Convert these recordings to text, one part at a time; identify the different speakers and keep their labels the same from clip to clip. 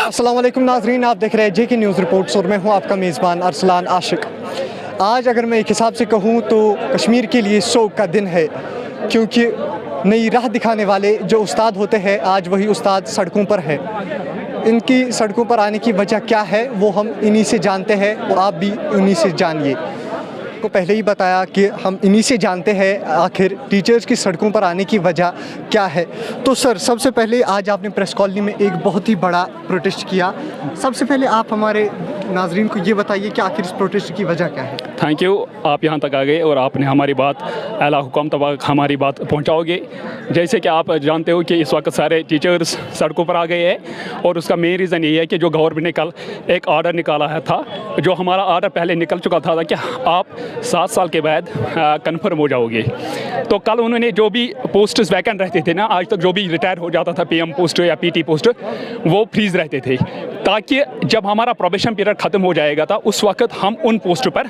Speaker 1: अस्सलाम वालेकुम नाजरीन, आप देख रहे हैं जेके न्यूज़ रिपोर्ट्स और मैं हूं आपका मेज़बान अरसलान आशिक। आज अगर मैं एक हिसाब से कहूं तो कश्मीर के लिए शौक का दिन है, क्योंकि नई राह दिखाने वाले जो उस्ताद होते हैं आज वही उस्ताद सड़कों पर है। इनकी सड़कों पर आने की वजह क्या है वो हम इन्हीं से जानते हैं और आप भी इन्हीं से जानिए। को पहले ही बताया कि हम इन्हीं से जानते हैं आखिर टीचर्स की सड़कों पर आने की वजह क्या है। तो सर, सबसे पहले आज आपने प्रेस कॉलोनी में एक बहुत ही बड़ा प्रोटेस्ट किया। सबसे पहले आप हमारे नाजरीन को ये बताइए कि आखिर इस प्रोटेस्ट की वजह क्या है।
Speaker 2: थैंक यू, आप यहाँ तक आ गए और आपने हमारी बात आला हुकाम तक हमारी बात पहुँचाओगे। जैसे कि आप जानते हो कि इस वक्त सारे टीचर्स सड़कों पर आ गए हैं और उसका मेन रीज़न ये है कि जो गवर्नमेंट ने कल एक ऑर्डर निकाला है था, जो हमारा ऑर्डर पहले निकल चुका था कि आप 7 साल के बाद कन्फर्म हो जाओगे। तो कल उन्होंने जो भी पोस्ट्स वैकेंट रहते थे ना, आज तक जो भी रिटायर हो जाता था पीएम पोस्ट या पीटी पोस्ट, वो फ्रीज रहते थे, ताकि जब हमारा प्रोबेशन पीरियड ख़त्म हो जाएगा था उस वक्त हम उन पोस्ट पर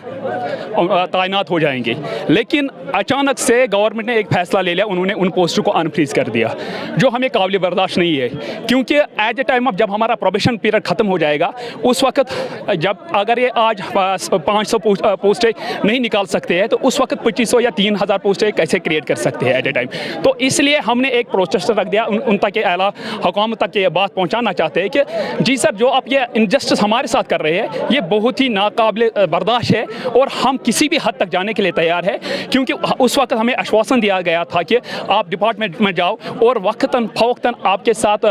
Speaker 2: तैनात हो जाएंगे। लेकिन अचानक से गवर्नमेंट ने एक फ़ैसला ले लिया, उन्होंने उन पोस्टों को अनफ्रीज कर दिया, जो हमें काबिल बर्दाश्त नहीं है। क्योंकि एट द टाइम ऑफ जब हमारा प्रोबेशन पीरियड ख़त्म हो जाएगा उस वक्त जब अगर ये आज 500 पोस्टें नहीं निकाल सकते हैं तो उस वक्त 2500 या 3000 पोस्टें कैसे क्रिएट कर सकते हैं एट ए टाइम। तो इसलिए हमने एक प्रोटेस्ट रख दिया, उन तक आला हुकाम तक ये बात पहुंचाना चाहते हैं कि जी सर, जो आप ये इनजस्टिस हमारे साथ कर रहे हैं ये बहुत ही नाकाबिल बर्दाश्त है और हम किसी भी हद तक जाने के लिए तैयार है। क्योंकि उस वक्त हमें आश्वासन दिया गया था कि आप डिपार्टमेंट में जाओ और वक्तन फवक्तन आपके साथ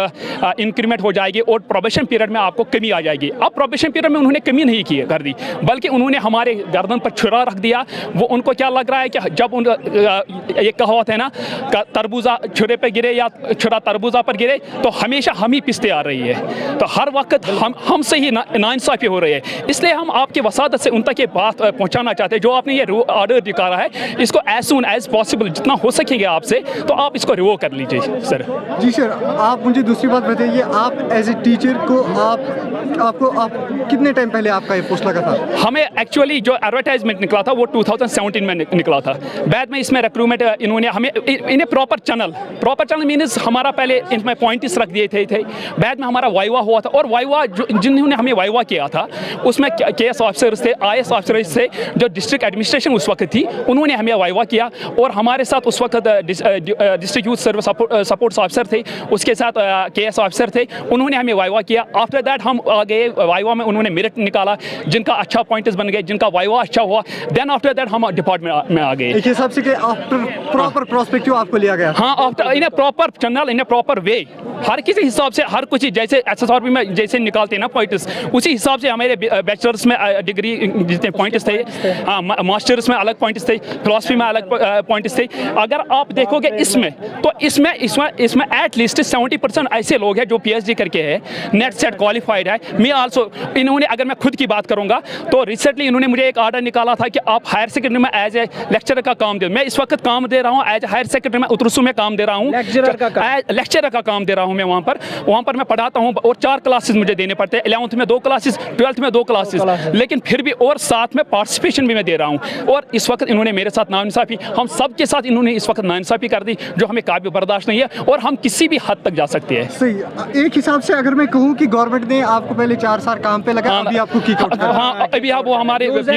Speaker 2: इंक्रीमेंट हो जाएगी और प्रोबेशन पीरियड में आपको कमी आ जाएगी। अब प्रोबेशन पीरियड में उन्होंने कमी नहीं की कर दी, बल्कि उन्होंने हमारे गर्दन पर छुरा रख दिया। वो उनको क्या लग रहा है कि जब ये कहावत है ना, तरबूजा छुरे पे गिरे या छुरा तरबूजा पर गिरे, तो हमेशा हम ही पिसते आ रही है। तो हर वक्त हमसे ही नाइंसाफ़ी हो रही है। इसलिए हम आपके वसादत से उन तक ये बात पहुंचाना चाहते हैं। जो आपने ये ऑर्डर निकाला है इसको एज सून एज पॉसिबल जितना हो सकेंगे आपसे, तो आप इसको रिवोक कर लीजिए सर।
Speaker 1: जी सर, आप मुझे दूसरी बात बताइए, आप एज ए टीचर को आप कितने टाइम पहले आपका ये पोस्ट लगा था?
Speaker 2: हमें एक्चुअली जो एडवर्टाइजमेंट निकला था वो 2017 में निकला था। बाद में इसमें रिक्रूटमेंट इन्होंने हमें इन्हें प्रॉपर चैनल मीन्स हमारा पहले इनमें पॉइंट्स रख दिए थे। बाद में हमारा वाइवा हुआ था और वाइवा जिन्होंने हमें वाइवा किया था उसमें केएस ऑफिसर्स थे, आईएएस ऑफिसर्स थे, जो डिस्ट्रिक्ट एडमिनिस्ट्रेशन उस वक्त थी, उन्होंने हमें वाइवा किया। और हमारे साथ उस वक्त district youth service supports officer थे, उसके साथ केएस ऑफिसर थे, उन्होंने हमें वाइवा किया। आफ्टर दैट हम आ गए वाइवा में, उन्होंने मेरिट निकाला, जिनका अच्छा पॉइंट्स बन गए, जिनका वाइवा अच्छा हुआ। देन आफ्टर दैट हम डिपार्टमेंट में आ गए।
Speaker 1: एक हिसाब से कि आफ्टर प्रॉपर प्रोस्पेक्टिव आपको लिया गया।
Speaker 2: हाँ, after in a proper channel, in a proper way, हर किसी हिसाब से हर कुछ जैसे एसएसआरबी में जैसे निकालते हैं ना पॉइंट्स, उसी हिसाब से हमारे बैचलर्स में डिग्री जितने पॉइंट्स थे, मास्टर्स में अलग पॉइंट्स थे, फिलॉसफी में अलग पॉइंट्स थे। अगर आप देखोगे इसमें तो इसमें एट लीस्ट 70% ऐसे लोग हैं जो पीएचडी करके है, नेट सेट क्वालिफाइड है। मैं आल्सो इन्होंने, अगर मैं खुद की बात करूंगा तो रिसेंटली इन्होंने मुझे एक ऑर्डर निकाला था कि आप हायर सेकेंडरी में एज ए लेक्चरर का काम दे। मैं इस वक्त काम दे रहा हूँ एज हायर सेकेंडरी में उतरसू में काम दे रहा हूँ, लेक्चरर का काम दे रहा हूँ मैं वहाँ पर मैं पढ़ाता हूँ और 4 क्लासेस मुझे देने पड़ते हैं। 11th में 2 क्लासेस, 12th में 2 क्लासेस, लेकिन फिर भी और साथ में पार्टिसिपेशन भी मैं दे रहा हूँ। और इस वक्त इन्होंने मेरे साथ नाइंसाफ़ी, हम सब के साथ इन्होंने इस वक्त नाइंसाफ़ी कर दी, जो हमें काबिल बर्दाश्त नहीं है और हम किसी भी हद तक जा सकते हैं।
Speaker 1: सही। एक हिसाब से अगर मैं कहूँ कि गवर्नमेंट ने आपको पहले 4 साल काम पे लगा, अभी आपको किक आउट कर,
Speaker 2: हाँ, अभी आप वो हमारे use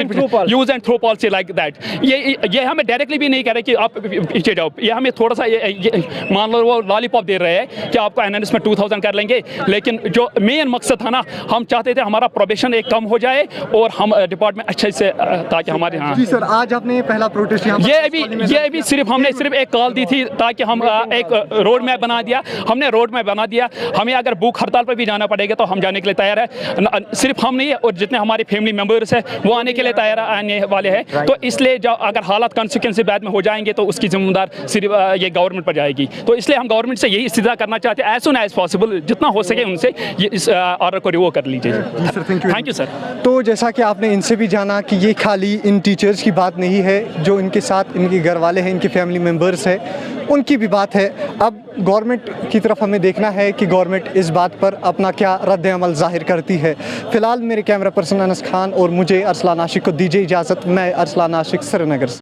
Speaker 2: and throw policy like that, ये हमें डायरेक्टली भी नहीं कह रहे कि आप पीछे जाओ। ये हमें थोड़ा सा मान लो वो लॉलीपॉप दे रहे हैं कि आपको एनएनएस में 2000 कर लेंगे, लेकिन जो मेन मकसद था ना, हम चाहते थे हमारा प्रोबेशन एक कम हो जाए और हम डिपार्टमेंट अच्छे से, ताकि हमारे यहाँ।
Speaker 1: जी सर, आज आपने पहला प्रोटेस्ट
Speaker 2: ये अभी हमने सिर्फ एक कॉल दी थी ताकि हम एक रोड मैप बना दिया। हमने रोड मैप बना दिया। हमें अगर भूख हड़ताल पर भी जाना पड़ेगा तो हम जाने के लिए तैयार है। सिर्फ हम नहीं है और जितने हमारे फैमिली मेंबर्स हैं वो आने के लिए तैयार आने वाले हैं। तो इसलिए जो अगर हालात कॉन्सिक्वेंस बाद में हो जाएंगे तो उसकी जिम्मेदार सिर्फ ये गवर्नमेंट पर जाएगी। तो इसलिए हम गवर्नमेंट से यही इस्तिदा करना चाहते हैं एज सुन एज पॉसिबल, जितना हो सके उनसे ये इस ऑर्डर को रिवो कर लीजिए। Thank you sir.
Speaker 1: तो जैसा कि आपने इनसे भी जाना कि ये खाली इन टीचर्स की बात नहीं है, जो इनके साथ इनके घर वाले हैं, इनके फैमिली मेम्बर्स हैं, उनकी भी बात है। अब गवर्नमेंट की तरफ हमें देखना है कि गवर्नमेंट इस बात पर अपना क्या रद्द अमल ज़ाहिर करती है। फ़िलहाल मेरे कैमरा पर्सन अनस खान और मुझे अरसलान आशिक को दीजिए इजाज़त। मैं अरसलान आशिक, श्रीनगर से।